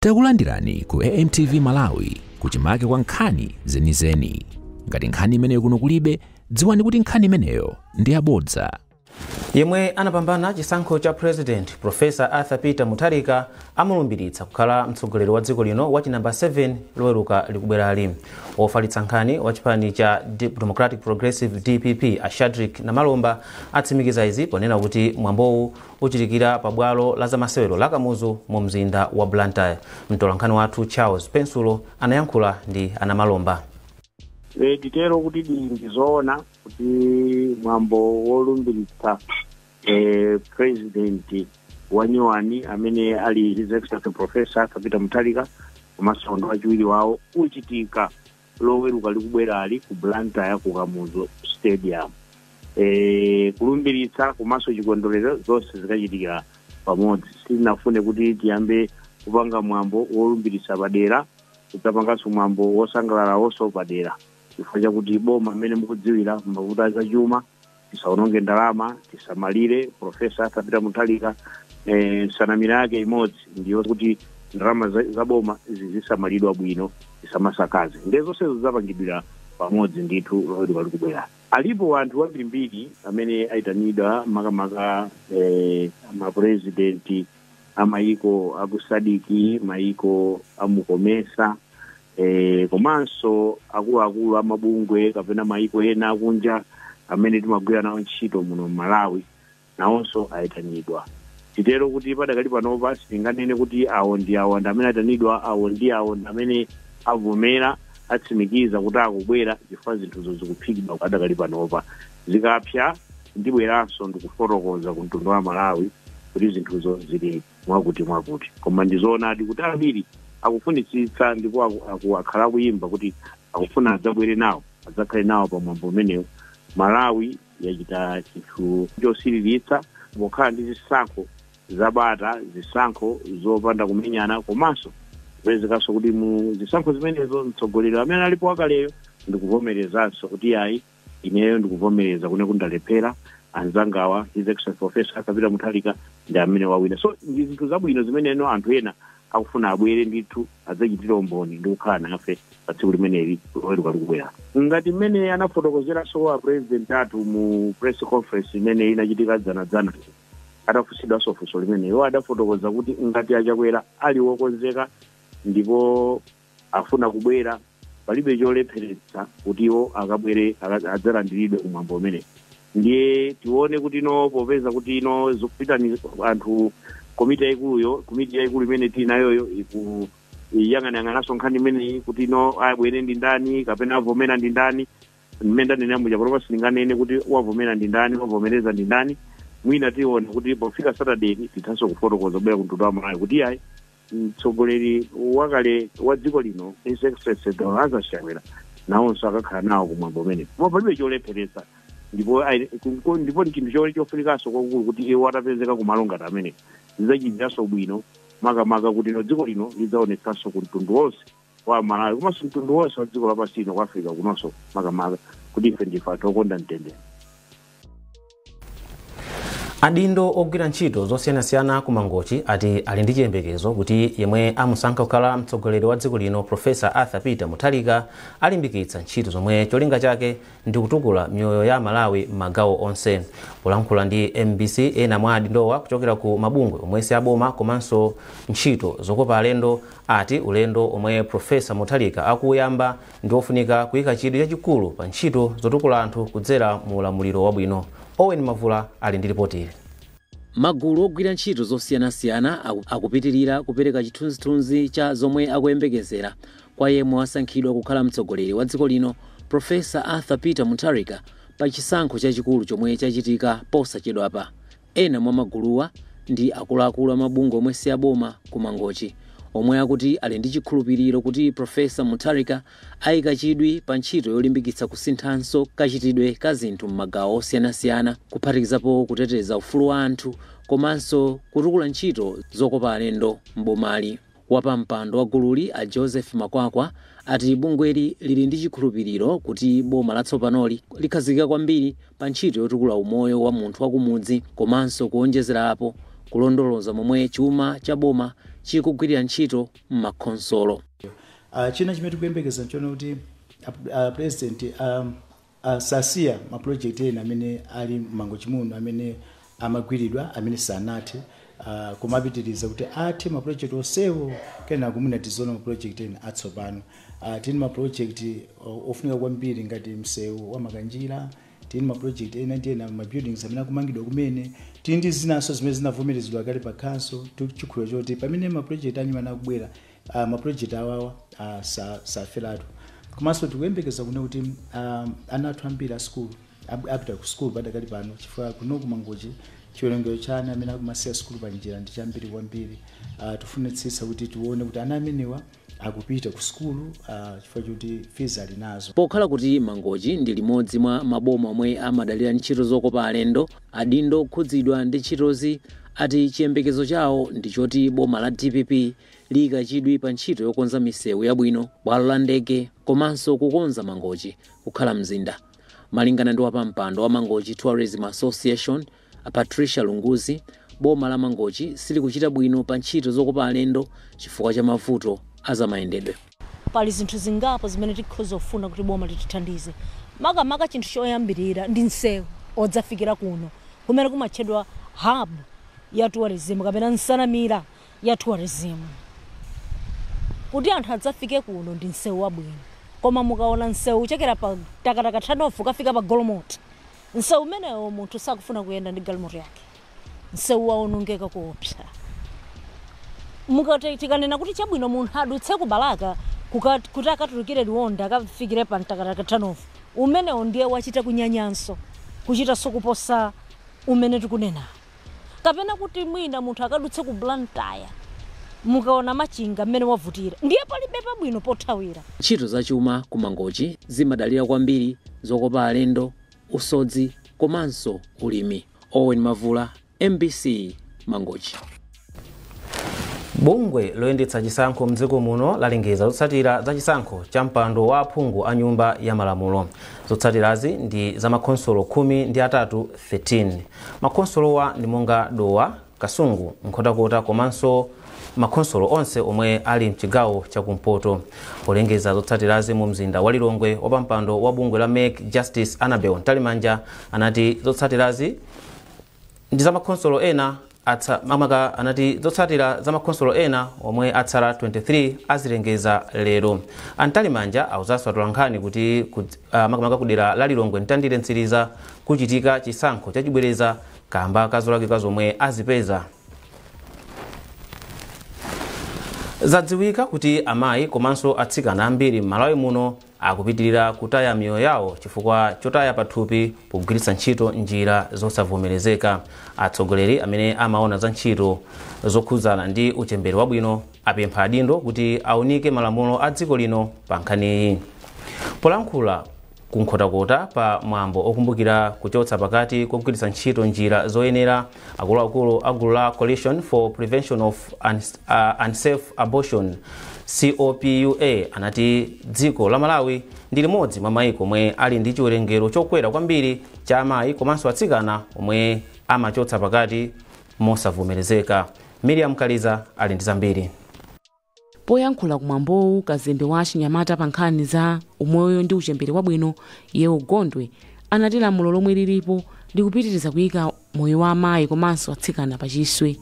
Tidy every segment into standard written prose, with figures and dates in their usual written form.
Takulandirani ku AMTV Malawi kuchimake kwa nkhani zenizeni. Ngati nkhani imeneyo kuno kulibe, dziwani kuti nkhani imeneyo ndi yabodza. Yemwe anapambana chisankho cha President Professor Arthur Peter Mutharika amulumbiritsa kukhala mtsogoleri wa dziko lino wa namba 7 loweruka likubwerali. Ofalitsa nkhani wa chipani cha Democratic Progressive DPP Ashadrick Namalomba atsimikiza izi ponena kuti mwambowu uchitikira pa bwalo la zamasewero la Kamuzu mu mzinda wa Blantyre. Mtolankhani wathu Charles Pensulo anayankhula ndi Anamalomba. Ditero kuti ndizoona kuti mwambo wolumbiritsa president wanyuwani amene ali His Excellency Professor Arthur Peter Mutharika komanso ndo wachiwiri wawo uchitika loweruka likubwerali ku Blantyre ku Kamuzu Stadium. Kulumbiritsa komanso chikondwerero zonse zikachitikira pamodzi. Sinafune kuti tiyambe kupanga mwambo wolumbiritsa padera kutapanganso mwambo wosangalala wonso padera. Chifukwa kuti boma amene mukudziwira mavuto azachuma tisaononge ndalama, tisamalire Professor Arthur Peter Mutharika sanamira yake imodzi ndiyo kuti ndalama za boma zisamalidwa bwino, tisamasakaze. Ndezonse zapangidwira pamodzi ndithu loweruka likubwera. Alipo anthu ambirimbiri amene aitanidwa makamaka mapresidenti amayiko akusadiki, mayiko amukomesa, komanso akuluakulu amabungwe kapena mayiko ena akunja amene timagwira nawo ntchito muno Malawi nawonso aitanidwa. Titero kuti padakali panopa sitinganene kuti awo ndi amene aitanidwa, awo ndi amene avomera atsimikiza kuti akubwera chifukwa zinthuzo zikuphikidwa padakali panopa. Zikapsa ndibweranso ndikufotokoza ku mtundu wa Malawi kuti zinthuzo zili mwakuti. Koma ndizoonadi kuti ambiri akufunitsitsa ndipo akhala kuyimba kuti akufuna adzabwere nawo, adzakhale nawo pa mwambo umenewo. Malawi yachita chinthu chosiriritsa mokhala ndi zisankho zabata, zisankho zopanda kumenyana, komanso kupezekanso kuti mu zisankho zimenezo mtsogoleri amene alipo wakaleyo ndikuvomerezanso kuti ayi ineyo ndikuvomereza kuti ndalephera, anzangawa His Excellency Professor Arthur Peter Mutharika ndi amene wawina. So ndi zinthu zabwino zimeneno anthu ena akufuna abwere ndithu adzachitira umboni ndi kukhala nafe pa tsiku limeneli loweruka likubwera. Ngati mmene anafotokozeranso wa president athu mu press conference imene inachitika dzanadzana atafunsidwanso funso limenelo, adafotokoza kuti ngati achakwera ali wokonzeka ndipo afuna kubwera, palibe cholepheretsa kuti iwo akabwere adzalandiridwe kumwambo umene. Ndiye tione kuti popeza kuti zikupitani anthu komiti yaikulu imene tinayoyo ikuyang'anayang'ananso nkhani imeneyi kuti abwere ndi ndani kapena avomera ndi ndani. Mmene ndanena muja panopa sitinganene kuti wavomera ndi ndani, wavomereza ndi ndani. Mwina tione kuti pofika Saturday tithanso kufotokoza bwera ku mtundu wa Malawi kuti ayi mtsogoleri wakale wa dziko lino His Excellency Arthur Chakwera nawonso akakhala nawo kumwambo umene. Koma palibe cholepheretsa ndipo ndi chinthu chofunikanso kwakukulu kuti iwo atapezeka kumalo ngati amene zidzachitiranso bwino makamaka kuti dziko lino lidzaonetsanso ku mtundu wonse wa Malawi komanso mtundu wonse wa dziko lapansi lino kwa Africa kunonso makamaka kuti ife ndife anthu okonda mtendere. Adindo ogwira ntchito zosiyanasiyana ku Mangochi ati ali ndi chiyembekezo kuti yemwe amusankha kukhala mtsogoleri wa dziko lino Professor Arthur Peter Mutharika alimbikitsa ntchito zomwe cholinga chake ndi kutukula mioyo ya Malawi m'magawo onse. Polankhula ndi MBC, ena mwa adindowa kuchokera ku mabungwe omwe si aboma komanso ntchito zokopa alendo ati ulendo omwe Professor Mutharika akuyamba ndi ofunika kuyika chidwi chachikulu pa ntchito zotukula anthu kudzera mu ulamuliro wabwino. Owen Mavula ali ndi ripoti. Magulu ogwira ntchito zosiyanasiyana akupitirira kupereka chithunzithunzi cha zomwe akuyembekezera kwa yemwe wasankhidwa kukhala mtsogoleri wa dziko lino Professor Arthur Peter Mutharika pa chisankho chachikulu chomwe chachitika posachedwapa. Ena mwa maguluwa ndi akuluakulu amabungwe omwe si aboma ku Mangochi omwe akuti ali ndi chikhulupiriro kuti Professor Mutharika ayika chidwi pa ntchito yolimbikitsa kusinthanso kachitidwe ka zinthu m'magawo osiyanasiyana, kuphatikizapo kuteteza ufulu wa anthu komanso kutukula ntchito zokopa alendo m'bomali. Wapampando wa gululi a Joseph Makwakwa ati bungweli lili ndi chikhulupiriro kuti boma latsopanoli likhazikika kwambiri pa ntchito yotukula umoyo wa munthu wakumudzi komanso kuonjezerapo kulondoloza momwe chuma cha boma chikugwirira ntchito m'makhonsolo. China chimene tikuyembekeza nchona kuti president sasiya ma project ena amene ali m'mangochi muno amene amagwiridwa amene sanathe kumapitiriza kuti athe ma project onsewo kena kumuna tizoona ma project ena atsopano. Tini ma project ofunika kwambiri ngati msewu wa makanjira, tini ma project ena ndiena ma buildings amene akumangidwa kumene, tini ndi zinaso zimene zinavomerezedwa kale pa council. Tichikhulupirira choti pamene ma project anyuma akubwera ma project awawa safelatu. Komanso tikuyembekeza kuti ana athu ambiri a school apita ku school padakali pano chifukwa kuno kumangochi chiwerengero cha ana amene akumasiya school panjira ndi chambiri kwambiri. Tifunitsitsa kuti tione kuti ana amenewa akupita ku school chifukwa choti fees ali nazo. Pokhala kuti Mangochi ndi limodzi mwa maboma omwe amadalira ntchito zokopa alendo, adindo okhudzidwa ndi ntchitozi ati chiyembekezo chawo ndi choti boma la DPP likachidwi pa ntchito yokonza misewu yabwino, bwalo la ndege komanso kukonza Mangochi kukhala mzinda. Malingana ndi wapampando wa Mangochi Tourism Association, Patricia Lunguzi, boma la Mangochi silikuchita bwino pa ntchito zokopa alendo chifukwa cha mavuto azamayendedwe. Pali zinthu zingapo zimene tikhoza kufuna kuti boma litithandize. Makamaka chinthu choyambirira ndi nsewu odzafikira kuno kumene kumatchedwa hub ya tourism kapena nsanamira ya tourism. Kuti anthu adzafike kuno ndi nsewu wabwino. Koma mukaona nsewu uchekera pa takataka Tanofu kafika pa Golomoti, nsewu umenewo munthu sakufuna kuyenda ndi galimoto yake. Nsewu waonongeka kuopsa. Tikanena kuti chabwino munthu adutse ku Balaka kuti akatulukire Liwonda akafikire pa takataka Tanofu, umenewo ndiye wachita kunyanyanso, kuchita sokuposa umene tikunena. Kapena kuti mwina munthu akadutse ku Blantyre mukaona machinga mmene wavutira, ndiye palibe pabwino pothawira. Ntchito zachuma ku Mangochi zimadalira kwambiri zokopa alendo, usodzi komanso ulimi. Owen Mavula, MBC, Mangochi. Bungwe loyendetsa chisankho mdziko muno lalengeza zotsatira za chisankho cha mpando wa aphungu a nyumba ya malamulo. Zotsatirazi ndi za makhonsolo 13. Makhonsolowa ndi monga Dowa, Kasungu, Nkhotakota komanso makhonsolo onse omwe ali mchigawo chakumpoto. Polengeza zotsatirazi mu mzinda wa Lilongwe, wapampando wa bungwe la Make Justice Annabel Ntalimanja anati zotsatirazi ndi za makhonsolo ena anati zotsatira za makhonsolo ena omwe atsala 23 azilengeza lero. Antalimanja awuzanso atolankhani kuti makamaka kudera la Lilongwe Ntandire Ntsiriza kuchitika chisankho chachibwereza kamba kazolakika zomwe azipeza. Zadziwika kuti amayi komanso atsikana ambiri m'Malawi muno akupitirira kutaya miyoyo yawo chifukwa chotaya pathupi pogwiritsa ntchito njira zosavomerezeka. Atsogoleri amene amaona za ntchito zokhudzana ndi uchembere wabwino apempha adindo kuti aunike malamulo a dziko lino pa nkhaniyi. Polankhula ku Nkhotakota pa mwambo okumbukira kuchotsa pakati kogwiritsa ntchito njira zoyenera, akuluakulu a gulu la Coalition for Prevention of Unsafe Abortion COPUA anati dziko la Malawi ndi limodzi mwa mayiko omwe ali ndi chiwerengero chokwera kwambiri cha amayi komanso atsikana omwe amachotsa pakati mosavomerezeka. Miriam Kaliza ali ndi zambiri. Poyankhula kumwambowu, kazembe wa Chinyamata pa nkhani za umoyo ndi uchembere wabwino Yewu Gondwe anati lamulo lomwe lilipo likupitiriza kuyika moyo wa amayi komanso atsikana pa chiswe.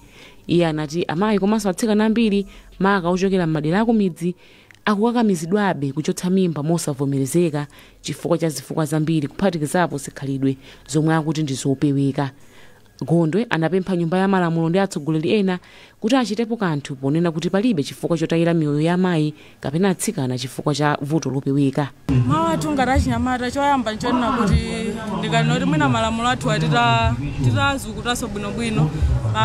Iye anati amayi komanso atsikana ambiri maka ochokera m'madera akumidzi akukakamizidwabe kuchotsa mimba mosavomerezeka chifukwa cha zifukwa zambiri kuphatikizapo zikhalidwe zomwe akuti ndi zopeweka. Gondwe anapempha nyumba ya malamulo ndi atsogoleri ena kuti achitepo kanthu ponena kuti palibe chifukwa chotayira miyoyo ya amayi kapena atsikana chifukwa cha vuto lopeweka. Mawathu ngati achinyamata choyamba nchonena kuti ndikanoti mwina malamulo athu titazukutanso bwinobwino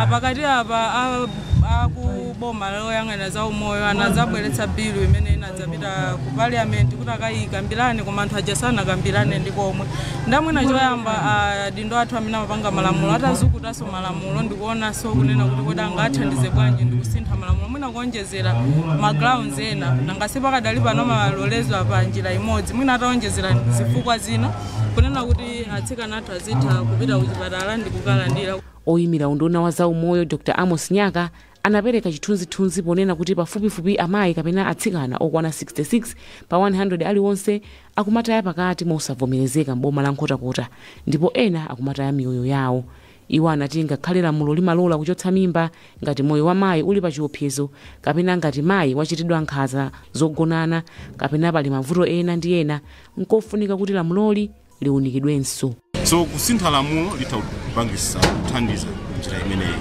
pakati apa akuboma loyang'anira za umoyo anadzabweretsa bilu imene inadzapita ku parliament kuti akayikambirane koma anthu aja sanakambirane ndi komwe. Ndamwina choyamba adindo athu amene amapanga malamulo atazukutanso malamulo ndikuonanso kunena kuti kodi angathandize bwanji ndi kusintha malamulo mwina kuonjezera magrounds ena nangasi pakadali pano malolezwa pa njira imodzi mwina ataonjezera zifukwa zina kunena kuti atsikana athu azitha kupita kuchipatala ndi kukalandira. Oyimira unduna wa za umoyo Dr. Amos Nyaka anapereka chithunzithunzi ponena kuti pafupifupi amayi kapena atsikana okwana 66 pa 100 aliwonse akumataya pakati mosavomerezeka m'boma la Nkhotakota, ndipo ena akumataya miyoyo yawo. Iwo anati ngakhale lamulo limalola kuchotsa mimba ngati moyo wa mayi uli pa chiopsezo kapena ngati mayi wachitidwa nkhanza zogonana kapena pali mavuto ena ndi ena, nkofunika kuti lamuloli liunikidwenso. So kusintha lamulo litapangisa kuthandiza njira imeneyi.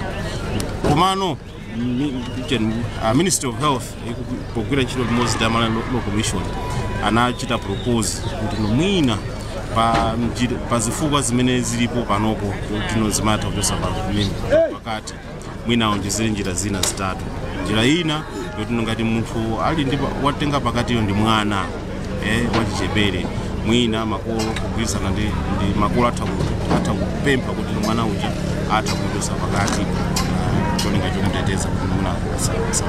Komano Ministry of Health pogwira ntchito limodzi ndi Malawi Commission anachita propose kuti mwina pa zifukwa zimene zilipo panopo zimata kuchosa pakati mwina aonjezere njira zina zitatu. Njira ina yoti ngati munthu ali ndi watenga pakatiyo ndi mwana wachichepere, mwina makolo kugwirizana ndi makolo atha kupempha kuti mwana uja atha kuchosa pakati cholinga chomuteteza kuti mwana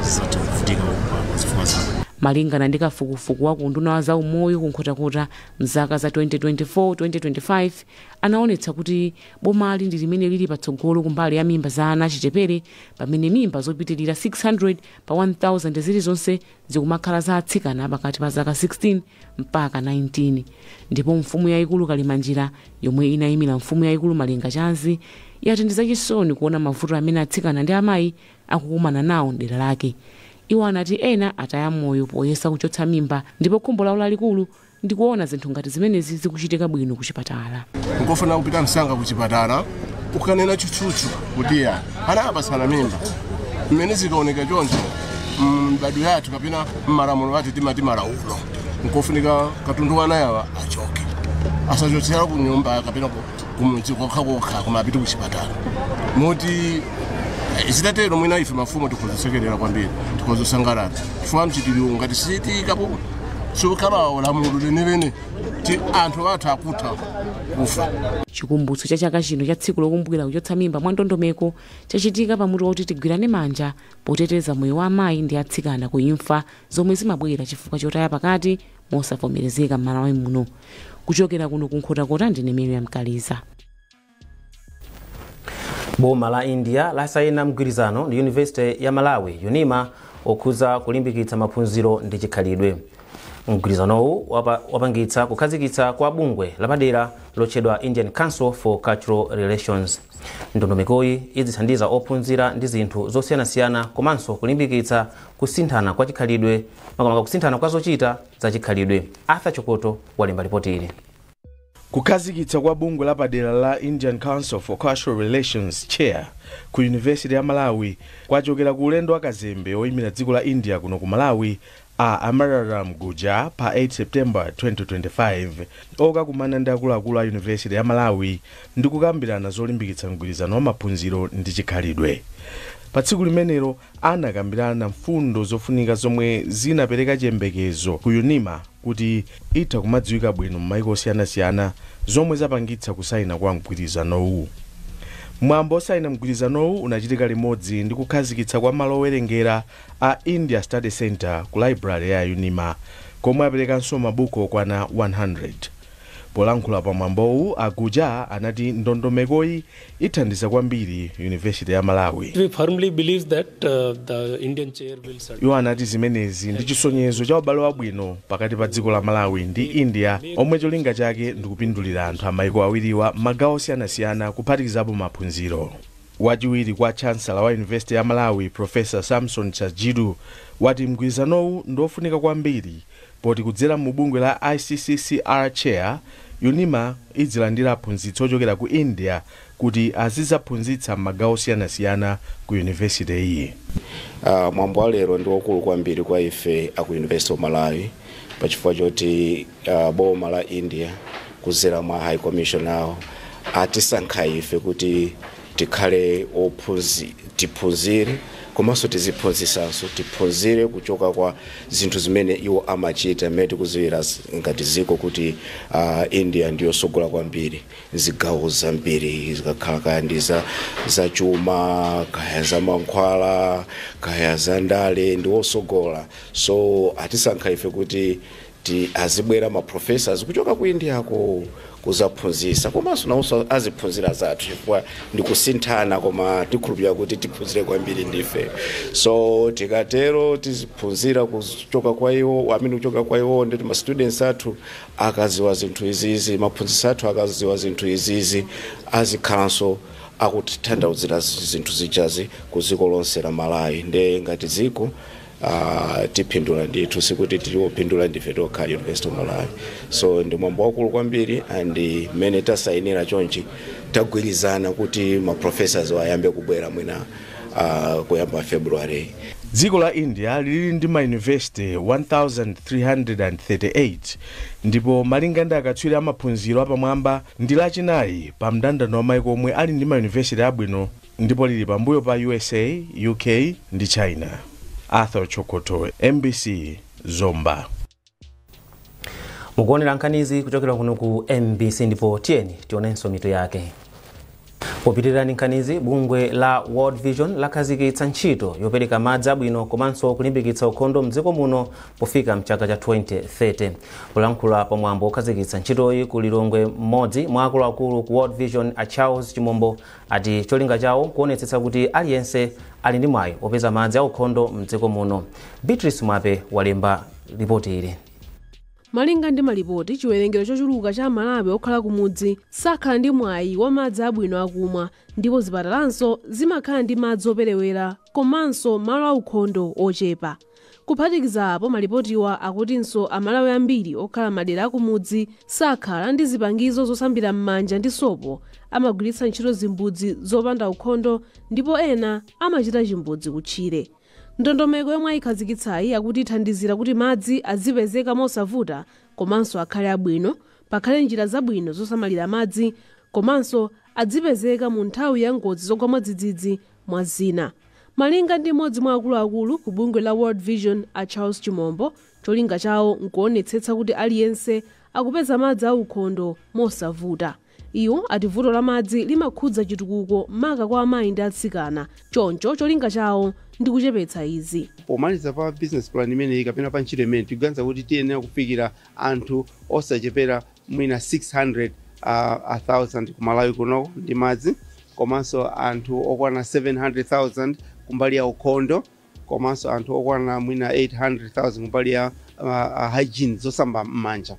satha kuvutika pa zifukwa zake. Malingana ndi kafukufuku wa unduna wa zaumoyo ku Nkhotakota mzaka za 2024-2025 anaonetsa kuti bomali ndi limene lili patsogolo kumbali ya mimba za ana achichepere, pamene mimba zopitirira 600 pa 1000 zilizonse zikumakhala za atsikana pakati pa zaka 16 mpaka 19. Ndipo mfumu yayikulu Kalimanjira yomwe inayimira mfumu yayikulu Malinga Chanzi yati ndi zachisoni kuona mavuto amene atsikana ndi amayi akukumana nawo dera lake. Iwo anati ena ataya moyo poyesa kuchotsa mimba, ndipo khumbo lawo lalikulu ndi kuona zinthu ngati zimenezi zikuchitika bwino ku chipatala. Nkofuna kupita msanga ku chipatala ukanena chuchuchu kuti ana apasana mimba mmene zikaoneka choncho mbadu yathu kapena mmalamulo ati timati malaulo. Nkofunika katundu wana yawa achoke asachotsera ku nyumba kapena kumudzi kokha kumapita ku chipatala. Moti zitatero mwina ife mafumo tikuzosekerera kwambiri tikuzosangalala chifukwa mchitiriwo ngati sitikapa sokhala lamulo lenelene ti anthu athu akutha kufa. Chikumbutso cha chaka chino cha tsiku lokumbukira kuchotsa mimba mwa ndondomeko chachitika pamutu woti tigwirane manja poteteza moyo wa amayi ndi atsikana ku imfa zomwe zimabwera chifukwa chotaya pakati mosavomerezeka m'Malawi muno. Kuchokera kuno ku Nkhotakota ndine Miriam Kaliza. Boma la India lasaina mgwirizano ndi University ya Malawi UNIMA okhuza kulimbikitsa maphunziro ndi chikhalidwe. Mgwirizanowu wapangitsa kukhazikitsa kwa bungwe lapadera lotchedwa Indian Council for Cultural Relations. Ndondomekoyi izithandiza ophunzira ndi zinthu zosiyanasiyana komanso kulimbikitsa kusinthana kwa chikhalidwe makamaka kusinthana kwa zochita za chikhalidwe. Arthur Chokoto walemba ripoti ili. Kukhazikitsa kwa bungwe lapadera la Indian Council for Cultural Relations chair ku University ya Malawi kwachokera ku ulendo wakazembe oyimira dziko la India kuno ku Malawi a Amararam Guja pa 8 September 2025 okakumana ndi akuluakulu a University ya Malawi ndi kukambirana zolimbikitsa mgwirizano wa maphunziro ndi chikhalidwe. Pa tsiku limenelo anakambirana mfundo zofunika zomwe zinapereka chiyembekezo ku UNIMA kuti itha kumadziwika bwino m'mayiko osiyanasiyana zomwe zapangitsa kusaina kwa mgwirizanowu. Mwambo osaina mgwirizanowu unachitika limodzi ndi kukhazikitsa kwa malo owerengera a India Study Center ku library ya UNIMA komwe aperekanso mabuku okwana 100. Polankhula pa mwambowu Aguja anati ndondomekoyi ithandiza kwambiri University ya Malawi. We firmly believe that the Indian chair will serve. Iwo anati zimenezi ndi chisonyezo cha ubale wabwino pakati pa dziko la Malawi ndi India omwe cholinga chake ndi kupindulira anthu amayiko awiriwa magawo osiyanasiyana kuphatikizapo maphunziro. Wachiwiri kwa chancellor wa University ya Malawi Professor Samson Chajidu wati mgwirizanowu ndofunika kwambiri poti kudzera mu bungwe la ICCCR chair UNIMA idzilandira aphunzitsi ochokera ku India kuti azizaphunzitsa magawo osiyanasiyana ku university iyi. Mwambo wa lero ndi wakulu kwambiri kwa ife aku University of Malawi pachifukwa choti boma la India kudzera mwa High Commission awo atisankha ife kuti tikhale tiphunzire komanso tiziphunzisanso tiphunzire kuchoka kwa zinthu zimene iwo amachita mmene tikuziwira ngati ziko kuti India ndiyo sogola kwambiri zigawo zambiri zikakhala kaya ndi za chuma kaya za mankhwala kaya za ndale ndi osogola. So atisankha ife kuti azibwera ma professors kuchoka ku India kuzaphunzisa komanso nawonso aziphunzira zathu chifukwa ndikusinthana koma tikhulupirira kuti tiphunzire kwambiri ndife. So tikatero tiziphunzira kuchoka kwa iwo amene kuchoka kwa iwo ndi ma students athu akaziwa zinthu izizi, maphunzitsi athu akaziwa zinthu izizi, azikhalanso akutithandauzira zinthu zijazi ku dziko lonse la Malawi. Nde ngati dziko tipindula ndithu sikuti tiliopindula ndife tokha University of Malawi. So ndi mwambo wakulu kwambiri and mene tasayinira chonchi tagwirizana kuti ma professors wayambe kubwera mwina kuyamba February. Dziko la India lili ndi ma university 1338 ndipo malinga ndi akatswiri amaphunziro apamwamba ndi lachinayi pa mndandanda wa maiko omwe ali ndi ma university abwino ndipo lili pambuyo pa USA, UK ndi China. Arthur Chokoto, MBC, Zomba. Mukuonera nkhanizi kuchokera kuno ku MBC ndipo tiyeni tionenso mitu yake. Popitirira nkhanizi, bungwe la World Vision lakhazikitsa ntchito yopereka madzi abwino komanso kulimbikitsa ukhondo mdziko muno pofika mchaka cha 2030. Kulankhula pamwambo okhazikitsa ntchitoyi ku Lilongwe, mmodzi mwa akuluakulu ku World Vision a Charles Chimombo ati cholinga chawo kuonetsetsa kuti aliyense ali ndi mwayi opeza madzi a ukhondo mdziko muno. Beatrice Mwape walemba ripoti ili. Malinga ndi malipoti, chiwerengero chochuluka cha Malawi okhala kumudzi sakhala ndi mwayi wa madzi abwino akumwa, ndipo zipatalanso zimakhala ndi madzi operewera komanso malo aukhondo ochepa. Kuphatikiza apo, malipotiwa akutinso Amalawi ambiri okhala madera akumudzi sakhala ndi zipangizo zosambira m'manja ndi sopo, amagwiritsa ntchito zimbudzi zopanda ukhondo ndipo ena amachita chimbudzi kutchire. Ndondomeko yomwe ayikhazikitsayi akuti ithandizira kuti madzi azipezeka mosavuta komanso akhale abwino, pakhale njira zabwino zosamalira madzi komanso adzipezeka mu nthawi ya ngozi zogwa mwadzidzidzi mwa zina. Malinga ndi mmodzi mwa akuluakulu ku bungwe la World Vision a Charles Chimombo, cholinga chawo nkuonetsetsa kuti aliyense akupeza madzi aukhondo mosavuta. Iwo ati vuto la madzi limakhudza chitukuko maka kwa amayi ndi atsikana, choncho cholinga chawo ndi kuchepetsa izi. Pomaliza pa business plan imene kapena pa ntchito imene tikuganiza kuti tiyenera kufikira anthu osachepera mwina 600,000 ku Malawi kuno ndi madzi, komanso anthu okwana 700,000 kumbali ya ukhondo, komanso anthu okwana mwina 800,000 kumbali ya hygiene zosamba m'manja.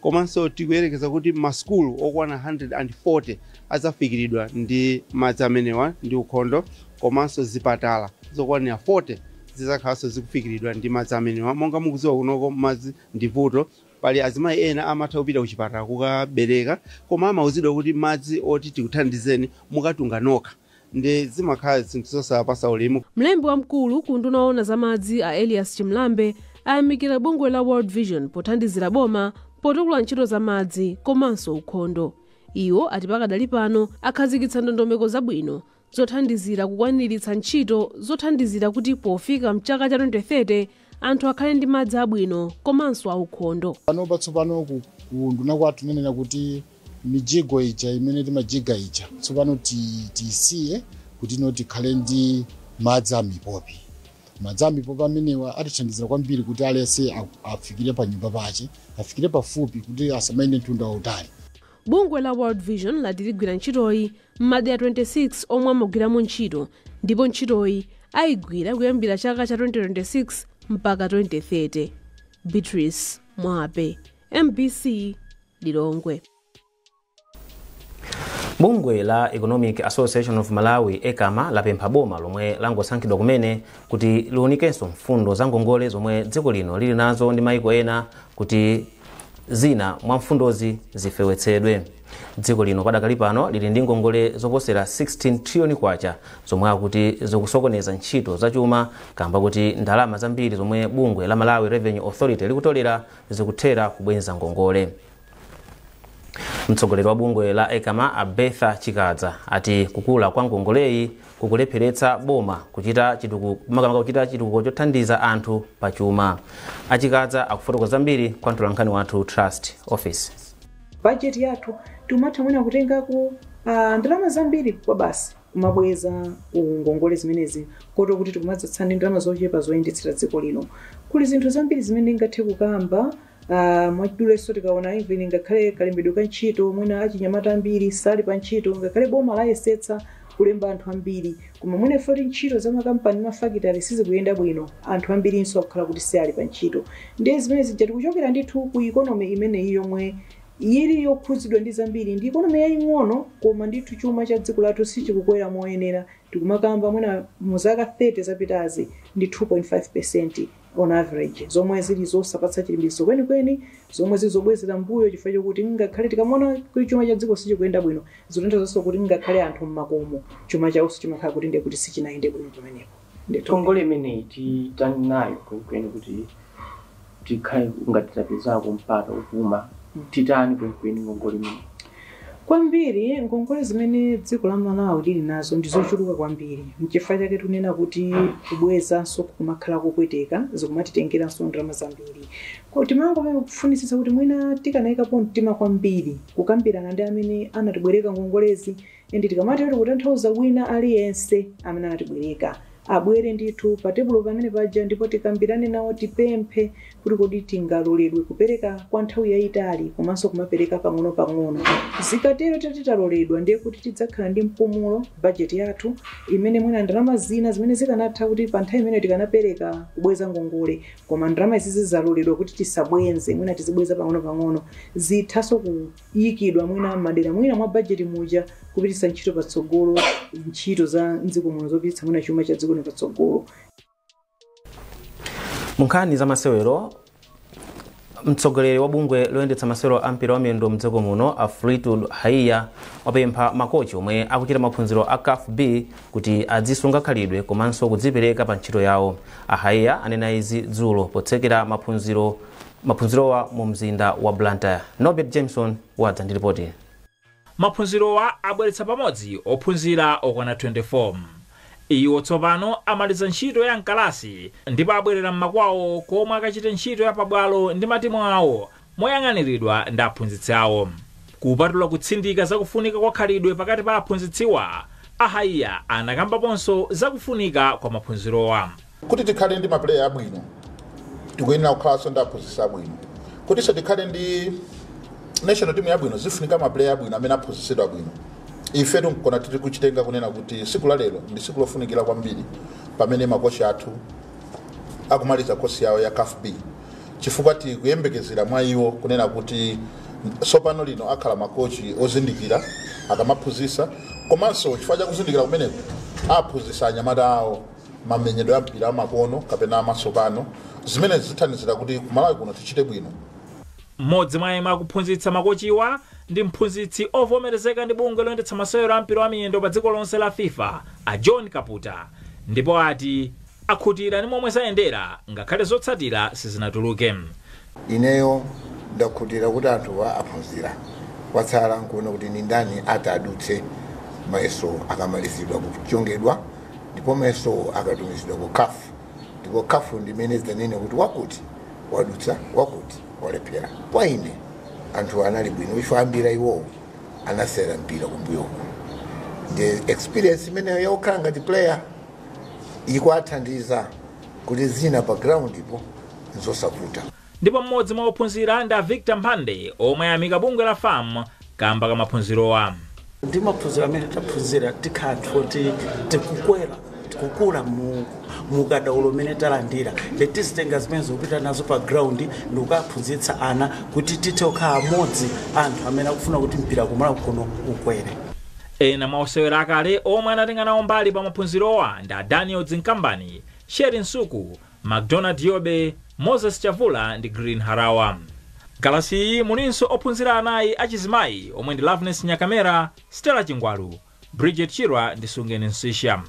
Komanso tikuyerekeza kuti maskulu okwana 140 azafikiridwa ndi madzi amenewa ndi ukhondo, komanso zipatala zokwanira 40 zizakhalanso zikufikiridwa ndi madzi amenewa. Monga mukudziwa kunoko madzi ndi vuto, pali azimayi ena amatha kupita ku chipatala kukabereka koma amauzidwa kuti madzi oti tikuthandizeni mukatunga nokha, ndi zimakhala zinthu zosapasa ulemu. Mlembi wamkulu ku nduna yoona za madzi a Elias Chimlambe ayamikira bungwe la World Vision pothandizira boma potukula ntchito za madzi komanso ukhondo. Iwo ati pakadali pano akhazikitsa ndondomeko zabwino zothandizira kukwaniritsa ntchito zothandizira kuti pofika mchaka cha 2030 anthu akhale ndi madzi abwino komanso aukhondo. Pano patsopano ku nduna kwathu nenena kuti mijigo ija imene timajiga ija tsopano tisiye kuti tikhale ndi madzi amipopi. Madzi amipopi amenewa atithandizira kwambiri kuti aliyense afikire pa nyumba pache, afikire pafupi kuti asamayende mtunda wautali. Bungwe la World Vision latigwira ntchitoyi m'madera 26 omwe amagwiramo ntchito, ndipo ntchitoyi ayigwira kuyambira chaka cha 2026 mpaka 2030. Beatrice Mwape, MBC, Lilongwe. Bungwe la Economic Association of Malawi ECAMA lapempha boma lomwe langosankhidwa kumene kuti liunikenso mfundo za ngongole zomwe dziko lino lili nazo ndi maiko ena kuti zina mwa mfundozi zifewetsedwe. Dziko lino padakali pano lili ndi ngongole zoposera 16 trillion kwacha zomwe akuti zikusokoneza ntchito zachuma kamba kuti ndalama zambiri zomwe bungwe la Malawi Revenue Authority likutolera zikuthera kubwenza ngongole. Mtsogoleri wa bungwe la ECAMA Abetha Chikadza ati kukula kwa ngongoleyi kukulepheretsa boma kuchita chitukuko chothandiza anthu pachuma. Achikadza akufotokoza zambiri kwa mtolankhani wathu Trust Office. Budget yathu tumatha mwina kutengaku ndalama zambiri kwa basi kumabweza ngongole zimenezi koto kuti tikumadzatsani ndalama zochepa zoyendetsera dziko lino. Kuli zinthu zambiri zimene ingathe kukamba mwachiduleso tikaona even ngakhale kalembedwe ka ntchito mwina achinyamata ambiri sali pa ntchito ngakhale boma layesetsa kulemba anthu ambiri koma mwina foti ntchito za makampani mafakitali sizikuyenda bwino anthu ambirinso akukhala kuti sali pa ntchito ndiye zimene zija tikuchokera ndithu ku ikonomi imeneyi yomwe ili yokhudzidwa ndi zambiri ndi ikonomi yaying'ono koma ndithu chuma cha dziko lathu sichikukwera moyenera tikumakamba mwina mu zaka 30 zapitazi ndi 2.5% on average zomwe zili zosapatsa chilimbikitso kwenikweni zomwe zizobwezera mbuyo chifukwa chokuti ngakhale tikamona kuti chuma cha dziko sichikuyenda bwino zotanthauza kuti ngakhale anthu mmakomo chuma chawonso chimakhala kuti ndiye kuti sichinayende bwino pamenepo ngongole imeneyi titani nayo kwenikweni kuti tikhale ngati tapezako mpata upuma titani kwenikweni ngongole imeneyi kwambiri ngongole zimene dziko la Malawi lili nazo ndizochuluka kwambiri mchifukwa chake tunena kuti kubwezanso kumakhala kopweteka zikumatitengeranso ndalama zambiri kuti mango kufunisisa kuti mwina tikanayikapo mtima kwambiri kukambirana ndi amene anatibwereka ngongolezi endi tikamati kuti kutanthauza wina aliyense amene anatibwereka abwere ndithu pa tebulo pamene paja ndipo tikambirane nawo tipemphe kuti kodi tingaloledwe kupereka kwa nthawi yayitali komanso kumapereka pang'ono zikatero titaloledwa ndiye kuti tidzakhala ndi mpumulo bajeti yathu imene mwina ndalama zina zimene zikanatha kuti pa nthawi imene tikanapereka kubweza ngongole koma ndalama izi zizaloledwa kuti tisabwenze mwina tizibweza pang'ono zithaso kuyikidwa mwina madera mwina mwa bajeti muja kupititsa ntchito patsogolo ntchito za mdziko muno zopititsa mwina chuma cha dziko patsogolo. Munkhani za masewero mtsogoleri wa bungwe loyendetsa masewero ampira wa miyendo mdziko muno Afritud Haiya wapempha makochi omwe akuchita maphunziro a CAF B kuti adzisunga khalidwe komanso kudzipereka pa ntchito yawo. Haiya anena izi dzulo potsekera maphunzirowa mu mzinda wa Blantyre. Norbert Jameson wadza ndi ripoti. Maphunzirowa abweretsa pamodzi ophunzira okwana 24. Iwo tsopano amaliza ntchito ya mkalasi ndipo abwerera m'makwawo komwe akachita ntchito ya pabwalo ndi matimu awo moyang'aniridwa ndi aphunzitsi awo. Kupatula kutsindika zakufunika kwa khalidwe pakati pa aphunzitsiwa, Haiya anakambaponso zakufunika kwa maphunzirowa. Kuti tikhale ndi mapuleya abwino tikuyenera kukhalanso ndi aphunzitsi abwino. Kutinso tikhale ndi national team yabwino zifunika mapuleya abwino amene aphunzitsidwa bwino. Ife tikona tiri kuchitenga kunena kuti siku la lero ndi siku lofunikira kwambiri pamene makochi athu akumaliza kosi yawo ya CAF B chifukwa tikuyembekezera mwa iwo kunena kuti sopano lino akhala makochi ozindikira akamaphunzitsa komanso chifukwa cha kuzindikira kumeneko aphunzitsa anyamata awo mamenyedwe ya mpira amakono kapena amasopano zimene zithandizira kuti kumalawi kuno tichite bwino. Mmodzi mwa yemwe akuphunzitsa makochiwa ndi mphunzitsi ovomerezeka ndi bungwe loyendetsa masewero ampira wa miyendo pa dziko lonse la FIFA a John Kaputa ndipo ati akhutira ndi momwe zayendera ngakhale zotsatira sizinatuluke. Ineyo ndakhutira kuti anthu aphunzira watsala nkuona kuti ni ndani atadutse mayeso akamalizidwa kuchongedwa ndipo mayeso akatumizidwa ku CAF ndipo CAF ndimene zanene kuti wakuti wadutsa wakuti walephera kwa ine anthu anali bwino ife ambira iwo anasera mpira kumbuyo the experience imeneyo yaukhala ngati player ikwathandiza kuti zina pa ground ipo nzosavuta. Ndipo mmodzi mwa ophunzira ndi Victor Mpande omwe ayamika bungwe la FAM kamba ka maphunzirowa. Ndi maphunziro amene taphunzira tikhatha kuti tikukula mukadaulo umene talandira letizitenga zimene zikupita nazo pa ground ndikukaphunzitsa ana kuti tithe kukhala amodzi anthu amene akufuna kuti mpira kumalawi kuno ukwere. Ena mwa osewera akale omwe anatenga nawo mbali pa maphunzirowa ndi Daniel Zinkambani, Sheri Nsuku, McDonald Yobe, Moses Chavula ndi Green Harawa. Galasi iyi mulinso ophunzira anayi achizimayi omwe ndi Loveness Nyakamera, Stella Chingwalu, Bridget Chirwa ndi Sungeni Nsisha.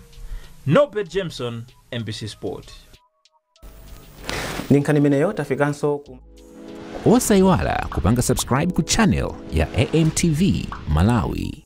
Norbert Jameson, MBC Sport. Ninkhani imeneyo tafikanso osayiwala kupanga subscribe ku channel ya AMTV Malawi.